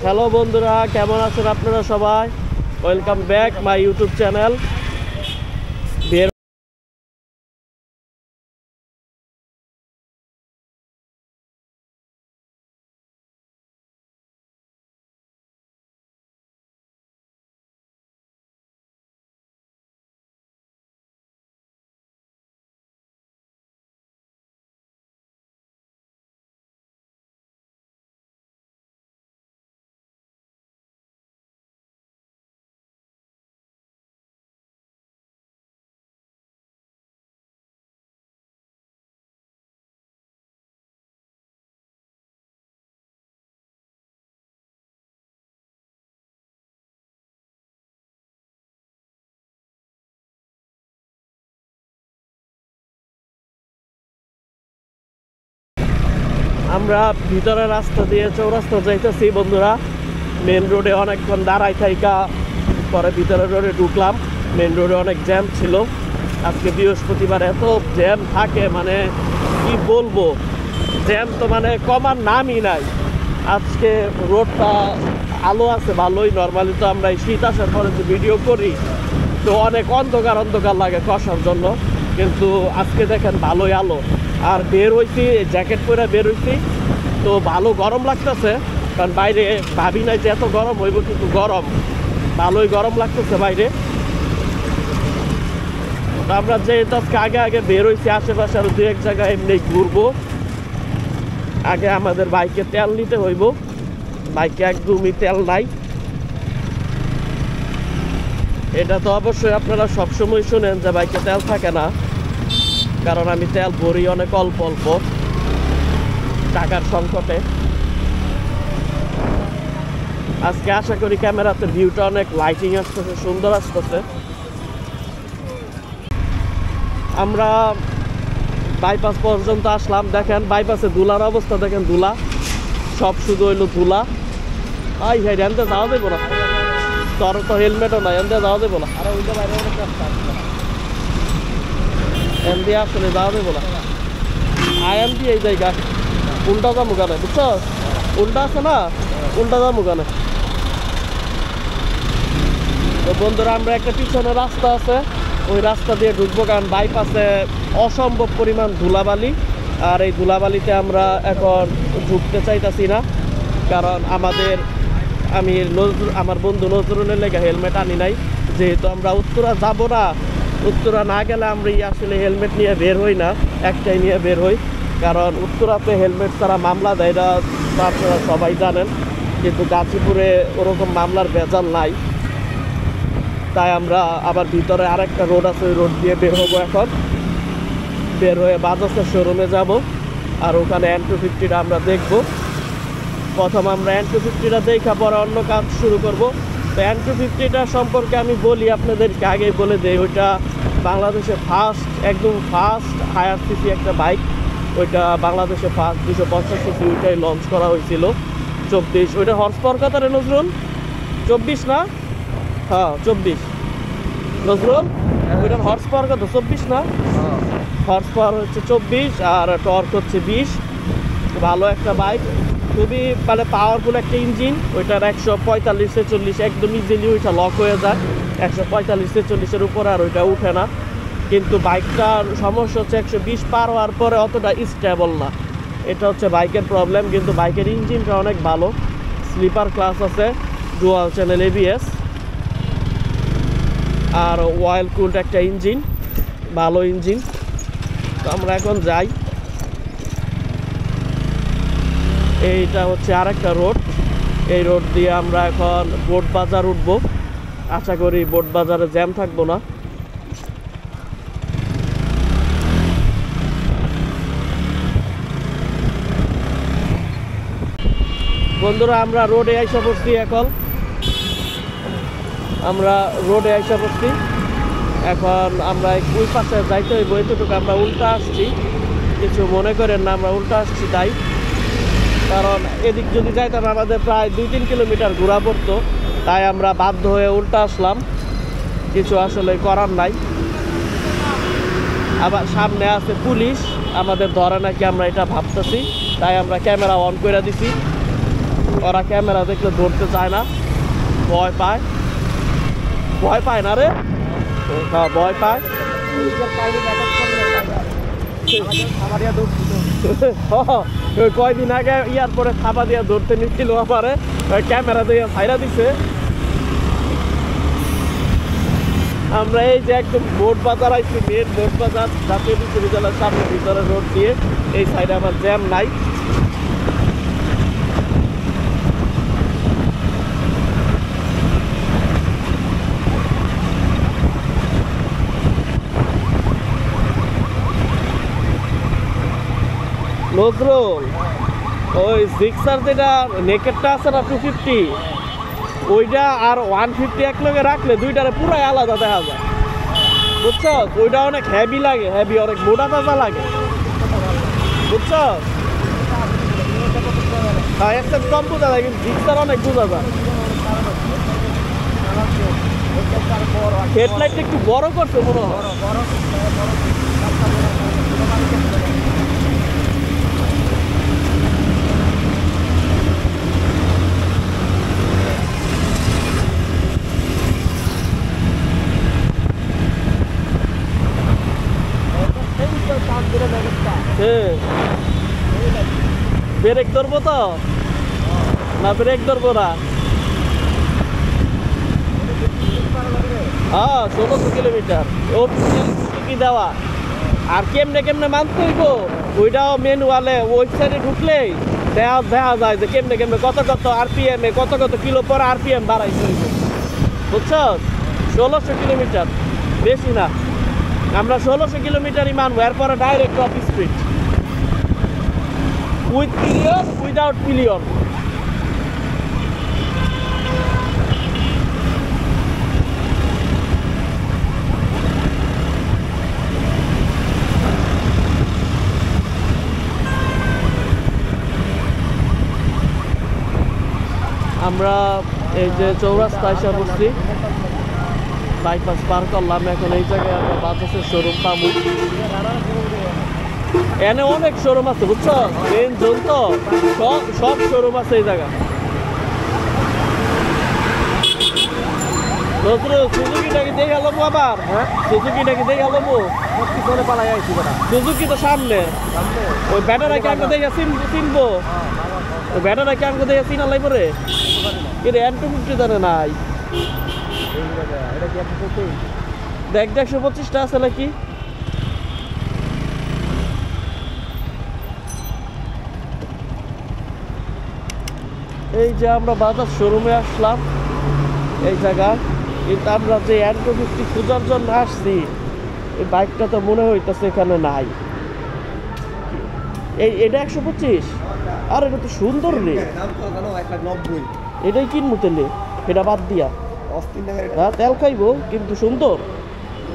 Hello বন্ধুরা, কেমন আছেন আপনারা সবাই? Welcome back my YouTube channel. আমরা ভিতরে রাস্তা দিয়ে চৌরাস্তা যাইতেছি বন্ধুরা। মেন রোডে অনেকক্ষণ দাঁড়াই থাইকা পরে ভিতরে রোডে ঢুকলাম। মেন রোডে অনেক জ্যাম ছিল। আজকে বৃহস্পতিবার, এত জ্যাম থাকে মানে কি বলবো, জ্যাম তো মানে কমার নামই নাই। আজকে রোডটা আলো আছে ভালোই। নর্মালি তো আমরা এই শীত আসার পরে যে ভিডিও করি তো অনেক অন্ধকার অন্ধকার লাগে কষার জন্য, কিন্তু আজকে দেখেন ভালোই আলো। আর বের হইছি, জ্যাকেট পরে বের হইছি তো ভালো গরম লাগতেছে, কারণ বাইরে ভাবি নাই যে এত গরম হইব, কিন্তু গরম, ভালোই গরম লাগতেছে বাইরে। তো আমরা যেহেতু আজকে আগে আগে বের হইছি, আশেপাশে আরো দু এক জায়গায় এমনি ঘুরবো। আগে আমাদের বাইকে তেল নিতে হইব, বাইকে একদমই তেল নাই। এটা তো অবশ্যই আপনারা সবসময় শুনেন যে বাইকে তেল থাকে না, কারণ আমি তেল ভরি অনেক অল্প অল্প টাকার সংকটে। আজকে আশা করি ক্যামেরাতে ভিউটা অনেক লাইটিং আসতেছে, সুন্দর আসতেছে। আমরা বাইপাস পর্যন্ত আসলাম। দেখেন বাইপাসে ধুলার অবস্থা, দেখেন ধুলা, সব শুধু হইলো ধুলা। আই হ্যাঁ, এনতে যাওয়া দেবো না, তোর তো হেলমেটও নাই, এনতে যাওয়া দেবো না। আর ওইটা বাইরে অনেক রাস্তা এম দিয়ে আসলে যাওয়া দেবো না। আয়াম দিয়ে এই জায়গা উল্টা যাবো গানে, বুঝছো? উল্টা আছে না, উল্টা যাবো গানে। তো বন্ধুরা, আমরা একটা পিছনে রাস্তা আছে, ওই রাস্তা দিয়ে ঢুকবো, কারণ বাইপাসে অসম্ভব পরিমাণ ধুলাবালি। আর এই ধুলাবালিতে আমরা এখন ঢুকতে চাইতেছি না, কারণ আমার বন্ধু নজরুলের লেগে হেলমেট আনি নাই। যেহেতু আমরা উত্তরা যাব না, উত্তরা না গেলে আমরা আসলে হেলমেট নিয়ে বের হই না, একটাই নিয়ে বের হই, কারণ উত্তরাতে হেলমেট ছাড়া মামলা দেয়, এটা আপনারা সবাই জানেন। কিন্তু গাজীপুরে ওরকম মামলার ভেজাল নাই, তাই আমরা আবার ভিতরে আরেকটা রোড আছে, ওই রোড দিয়ে বের হবো। এখন বের হয়ে বাজাজের শোরুমে যাব, আর ওখানে N250টা আমরা দেখব। প্রথম আমরা N250টা দেখা পরে অন্য কাজ শুরু করব। তো N250টা সম্পর্কে আমি বলি আপনাদেরকে, আগেই বলে দেই, ওইটা বাংলাদেশে একদম ফার্স্ট হায়ার সিসি একটা বাইক। ওইটা বাংলাদেশে ফার্স্ট 250 সিসি ওইটাই লঞ্চ করা হয়েছিল 24। ওইটা হর্স পাওয়ার কত রে নজরুল? 24 না? হ্যাঁ 24 নজরুল। ওইটার হর্স পাওয়ার কত? 24 না? হর্স পাওয়ার হচ্ছে 24 আর টর্ক হচ্ছে 20। ভালো একটা বাইক, খুবই মানে পাওয়ারফুল একটা ইঞ্জিন। ওইটার 145-46 একদম ইজিলি ওইটা লক হয়ে যায়, 145-46-এর উপরে আর ওইটা উঠে না। কিন্তু বাইকটার সমস্যা হচ্ছে 120 পার হওয়ার পরে অতটা স্টেবল না, এটা হচ্ছে বাইকের প্রবলেম। কিন্তু বাইকের ইঞ্জিনটা অনেক ভালো, স্লিপার ক্লাস আছে, ডুয়াল চ্যানেল ABS আর অয়েল কুলড একটা ইঞ্জিন, ভালো ইঞ্জিন। তো আমরা এখন যাই। এইটা হচ্ছে আরেকটা রোড, এই রোড দিয়ে আমরা এখন বোট বাজার উঠবো। আশা করি বোট বাজারে জ্যাম থাকবো না। বন্ধুরা, আমরা রোডে আইসা পড়ছি। এখন আমরা রোডে আইসা পড়ছি। এখন আমরা ওই পাশে যাইতে হইব, এতটুকু আমরা উল্টা আসছি, কিছু মনে করেন না, আমরা উল্টা আসছি তাই। কারণ এদিক যদি যাইতাম আমাদের প্রায় 2-3 কিলোমিটার ঘোরা পড়তো, তাই আমরা বাধ্য হয়ে উল্টা আসলাম, কিছু আসলে করার নাই। আবার সামনে আছে পুলিশ, আমাদের ধরে নাকি আমরা এটা ভাবতেছি, তাই আমরা ক্যামেরা অন করে দিছি। ওরা ক্যামেরা দেখলে ধরতে চায় না, ভয় পায়। ভয় পায় না রে, হ্যাঁ ভয় পায়। কয়দিন আগে ইয়ার পরে খাবার দিয়া ধরতে নিচ্ছিল আমারে, ক্যামেরা দিয়ে ফাইরা দিছে। আমরা এই যে একদম বোট বাজার আইছি, মেন বোট বাজার জাতীয় বিশ্ববিদ্যালয়ের সামনে ভিতরে রোড দিয়ে। এই সাইডে আমার জ্যাম নাই। নজরুল, ওই জিক্সার যেটা নেকেটটা আছে না 250, ওইটা আর 150 এক লগে রাখলে দুইটারে পুরাই আলাদা দেখা যায়, বুঝছো? ওইটা অনেক হেভি লাগে, হেভি অনেক মোটা তাজা লাগে, বুঝছো? হ্যাঁ একটা কম বোঝা যায়, কিন্তু জিক্সার অনেক বোঝা যায়। হেডলাইটটা একটু বড় করছে মনে হয়। ব্রেক ধরবো তো না, ব্রেক ধরবো না? হ্যাঁ 1600 কিলোমিটার কি দেওয়া। আর কেমনে কেমনে মানতে হইব ওইটাও ম্যানুয়ালে ওয়েবসাইটে ঢুকলেই দেখা যায় যে কেমনে কেমনে কত কত আরপিএম এ কত কত কিলো পর আরপিএম বাড়াইতে হইব, বুঝছো? 1600 কিলোমিটার, বেশি না। আমরা 1600 কিলোমিটারই মানবো, এরপরে direct of speed, with pillion without pillion. আমরা এই যে চৌরাস্তা এসে পড়ছি, বাইপাস পার করলাম। এখন এই জায়গায় আমরা বাজাজের শোরুম পাবো। এনে অনেক শোরুম আছে, বুঝছো? মেন জোন তো, সব শোরুম আছে এই জায়গা। সুজুকিটাকে দেখে গেল আবার, হ্যাঁ সুজুকিটাকে দেখে গেল পালাই আইছি। সুজুকি তো সামনে, ওই ব্যাটারা কি আমাকে দেখে চিনবো? ওই ব্যাটারা কি আমাকে দেখে চিনা লাগবে রে? এটা অ্যান্টোমিট্রি জানে নাই। দেখ 125টা আছে নাকি? এই যে আমরা বাজাজ শোরুমে আসলাম এই জায়গা, কিন্তু আমরা যে অ্যান্টোমিট্রি খোঁজার জন্য আসছি এই বাইকটা তো মনে হইতেছে এখানে নাই। এটা 125, আর এটা তো সুন্দর রে, এটাই কিনবো তেলে, এটা বাদ দিয়া। হ্যাঁ তেল খাইবো কিন্তু সুন্দর,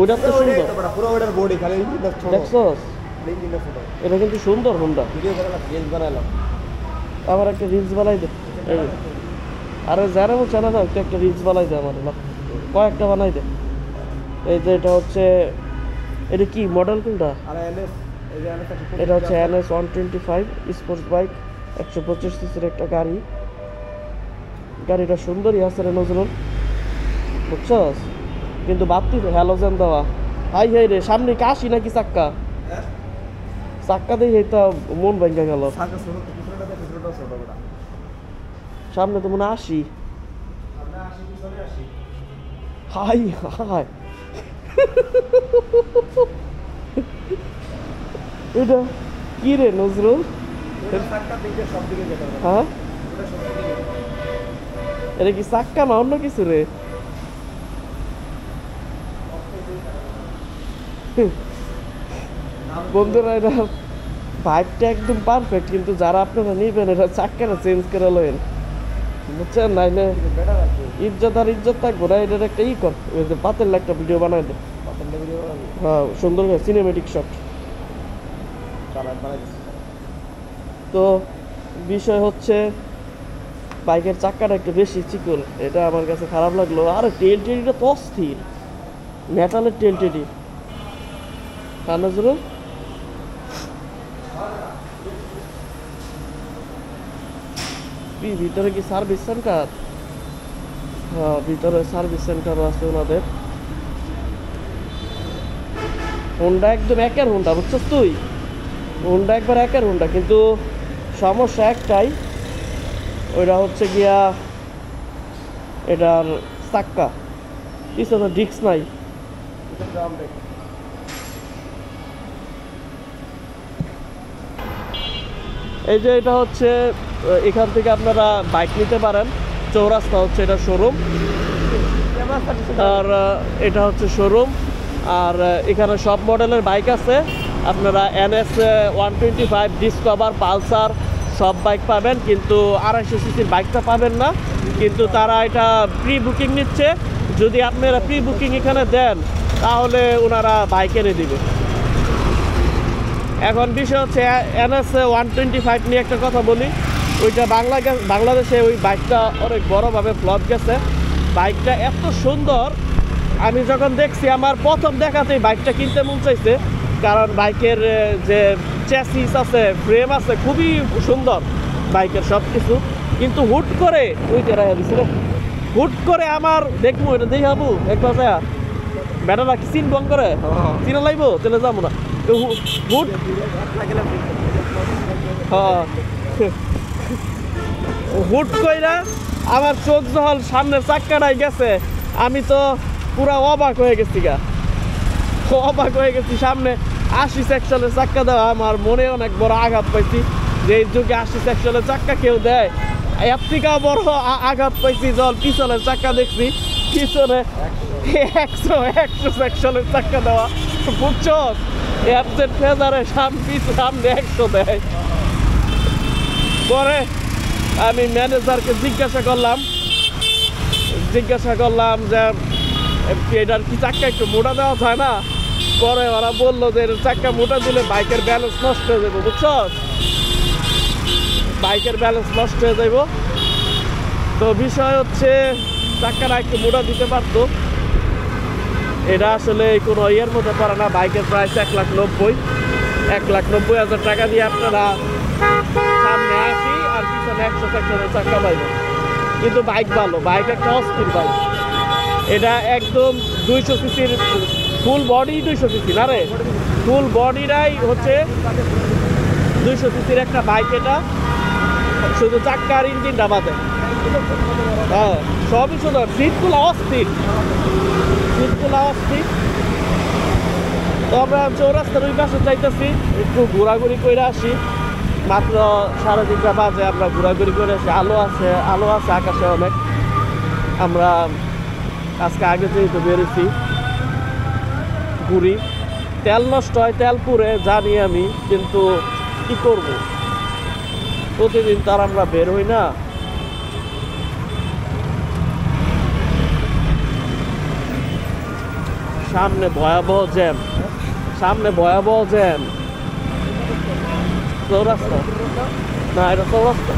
ওইটা তো সুন্দর। দেখছস এটা কিন্তু সুন্দর হোন্ডা। আমার একটা রিলস বানাই দে, আরে যারা বলছে না একটু একটা রিলস বানাই দে আমার, কয়েকটা বানাই দে। এই যে এটা হচ্ছে, এটা কি মডেল কোনটা? এটা হচ্ছে NS 125 স্পোর্টস বাইক, 125 সিসির একটা গাড়ি। গাড়িটা সুন্দরই আছে রে নজরুল, বুঝছস? কিন্তু বাড়তি হ্যালোজেন দেওয়া। হাই হাই রে, সামনে কি আসি নাকি চাক্কা? চাক্কা দিয়ে তো মন ভেঙে গেল। সামনে তো মনে আসি। হাই হাই এটা কি রে নজরুল? হ্যাঁ এটা কি চাক্কা না অন্য কিছু রে? বন্ধুরা এটা বাইকটা একদম পারফেক্ট, কিন্তু যারা আপনারা নিবেন এটা চাক্কাটা চেঞ্জ করে লয়েন, বুঝছেন? নাইলে ইজ্জত আর ইজ্জত থাকবো না। এটার একটা কর, ওই যে পাতের একটা ভিডিও বানাই দে। হ্যাঁ সুন্দর করে সিনেমেটিক শট। তো বিষয় হচ্ছে বাইকের চাক্কাটা একটু বেশি চিকন, এটা আমার কাছে খারাপ লাগলো। আর টেল টেডিটা তো অস্থির, মেটালের টেল টেডি। নজরুল ভিতরে কি সার্ভিস সেন্টার? হ্যাঁ, ভিতরে সার্ভিস সেন্টারও আছে ওনাদের। হোন্ডা একদম একের হোন্ডা, বুঝছিস তুই? হোন্ডা একবার একের হোন্ডা, কিন্তু সমস্যা একটাই, ওইটা হচ্ছে গিয়া এটার চাক্কা, পিছনে ডিস্ক নাই। এই যে এটা হচ্ছে, এখান থেকে আপনারা বাইক নিতে পারেন। চৌরাস্তা হচ্ছে এটা শোরুম, আর এটা হচ্ছে শোরুম। আর এখানে সব মডেলের বাইক আছে। আপনারা NS 125, ডিসকভার, পালসার সব বাইক পাবেন, কিন্তু 250 সিসির বাইকটা পাবেন না। কিন্তু তারা এটা প্রি বুকিং নিচ্ছে। যদি আপনারা প্রি বুকিং এখানে দেন তাহলে ওনারা বাইক এনে দিবে। এখন বিষয় হচ্ছে NS 125 নিয়ে একটা কথা বলি। ওইটা বাংলাদেশে ওই বাইকটা অনেক বড়োভাবে ফ্লপ গেছে। বাইকটা এত সুন্দর, আমি যখন দেখছি আমার প্রথম দেখাতেই বাইকটা কিনতে মন চাইছে। কারণ বাইকের যে চ্যাসিস আছে, ফ্রেম আছে, খুবই সুন্দর বাইকের সব কিছু। কিন্তু হুট করে ওইটা রাখা দিছিল, হুট করে আমার দেখবো এটা দেখাবো একবার ব্যাটারা কি চিন বন করে চিনা লাগবো, তাহলে যাবো না। হুট হ্যাঁ, হুট কইরা আমার চোখ যখন সামনের চাক্কাটাই গেছে, আমি তো পুরা অবাক হয়ে গেছি অবাক হয়ে গেছি। সামনে 80 সেকশনের চাক্কা দেওয়া, আমার মনে অনেক বড় আঘাত পাইছি যে এই যুগে 80 সেকশনের চাক্কা কেউ দেয়। এর থেকেও বড় আঘাত পাইছি যখন পিছনের চাক্কা দেখছি, পিছনে 100 সেকশনের চাক্কা দেওয়া, বুঝছো? এফজেড ফেজারে সামনে 100 দেয়। পরে আমি ম্যানেজারকে জিজ্ঞাসা করলাম যে এটার কি চাক্কা একটু মোটা দেওয়া যায় না? পরে ওরা বললো যে চাক্কা মোটা দিলে বাইকের ব্যালেন্স নষ্ট হয়ে যাবে, বুঝছো? বাইকের ব্যালেন্স নষ্ট হয়ে যাব। তো বিষয় হচ্ছে চাক্কাটা একটু মোটা দিতে পারতো। এটা আসলে কোনো ইয়ের মধ্যে পারে না। বাইকের প্রাইস 1,90,000 টাকা দিয়ে আপনারা সামনে 80 আর পিছনে 100 সেকশনের চাক্কা পাইবেন। কিন্তু বাইক ভালো, বাইক একটা অস্থির বাইক। এটা একদম 200 সিসির ফুল বডি, 200 সিসি না রে, ফুল বডিটাই হচ্ছে 200 সিসির একটা বাইক। এটা শুধু চাক্কা আর ইঞ্জিনটা বাদে, হ্যাঁ সবই সুন্দর। সিটগুলো অস্থির। তো আমরা চৌরাস্তার ওই পাশে চাইতেছি, একটু ঘোরাঘুরি করে আসি। মাত্র 3:30 বাজে, আমরা ঘোরাঘুরি করে আসি। আলো আছে আকাশে অনেক। আমরা আজকে আগে যেহেতু বেরোছি, ঘুরি। তেল নষ্ট হয়, তেল পুড়ে জানি আমি, কিন্তু কি করব, প্রতিদিন তার আমরা বের হই না। সামনে ভয়াবহ জ্যাম, চৌরাস্তা না, এটা চৌরাস্তা।